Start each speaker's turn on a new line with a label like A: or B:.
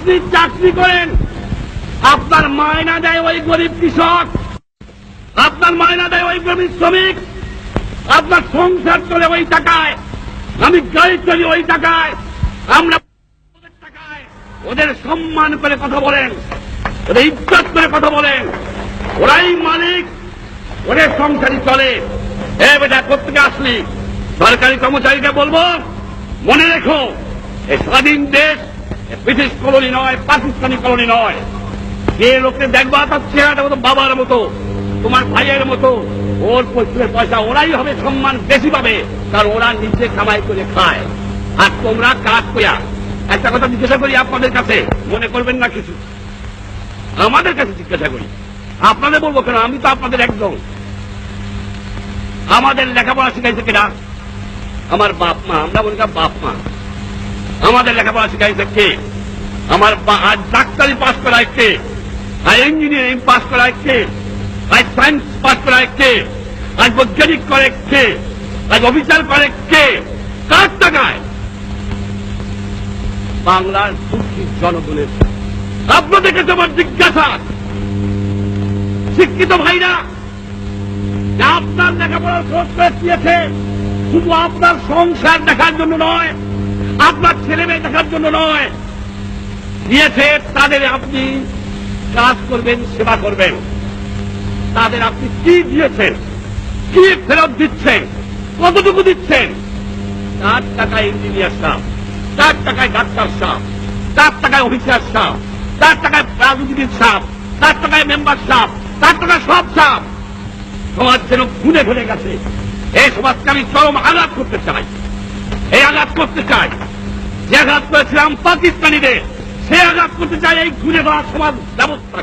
A: আপনি চাকরি করেন, আপনার মায়না দেয় ওই গরিব কৃষক, আপনার মায়না দেয় ওই গরিব শ্রমিক, আপনার সংসার চলে ওই টাকায়, আমি গাড়ি চলি ওই টাকায়, আমরা ওদের টাকায় ওদের সম্মান করে কথা বলেন, ওদের ইজ্জত করে কথা বলেন, ওরাই মালিক, ওদের সংসারই চলে। এ বেটা কোথেকে আসলি? সরকারি কর্মচারীকে বলবো, মনে রেখো এই স্বাধীন দেশ ব্রিটিশ কলোনি নয়, পাকিস্তানি কলোনি নয়। যে লোককে দেখবা তার চেহারাটা মতো বাবার মতো, তোমার ভাইয়ের মতো, ওর পরিশ্রমের পয়সা ওরাই হবে সম্মান বেশি পাবে, কারণ ওরা নিজে কামাই করে খায়, আর তোমরা কাজ করিয়া। একটা কথা জিজ্ঞাসা করি আপনাদের কাছে, মনে করবেন না কিছু, আমাদের কাছে জিজ্ঞাসা করি, আপনাদের বলবো কেন, আমি তো আপনাদের একজন। আমাদের লেখাপড়া শিখাইছে কিনা? আমার বাপ মা, আমরা বলি বাপ মা। আমাদের লেখাপড়া শিখাইছে কে? আমার আজ ডাক্তারি পাস করায় কে? আজ ইঞ্জিনিয়ারিং পাস করায় কে? আজ সায়েন্স পাস করায় কে? আজ বৈজ্ঞানিক করে কে? আজ অফিসার করে কে? কার টাকায়? বাংলার দুঃখী জনগণের। আপনাদের কাছে আমার জিজ্ঞাসা, শিক্ষিত ভাইরা, আপনার লেখাপড়ার খরচ করে দিয়েছে শুধু আপনার সংসার দেখার জন্য নয়, আপনার ছেলে মেয়ে দেখার জন্য নয়, দিয়েছে তাদের আপনি কাজ করবেন, সেবা করবেন। তাদের আপনি কি দিয়েছেন, কি ফেরত দিচ্ছেন, কতটুকু দিচ্ছেন? তার টাকায় ইঞ্জিনিয়ার সাহেব, তার টাকায় ডাক্তার সাহেব, তার টাকায় অফিসার সাহেব, তার টাকায় রাজনীতিবিদ সাহেব, তার টাকায় মেম্বার সাহেব, তার টাকায় সব সাহেব। সমাজ যেন খুনে ফেলে গেছে। এই সমাজকে আমি চরম আঘাত করতে চাই, এই আঘাত করতে চাই। যে আঘাত করেছিলাম পাকিস্তানিদের, সে আঘাত করতে চাই এই খুনে দেওয়া সমাজ ব্যবস্থা।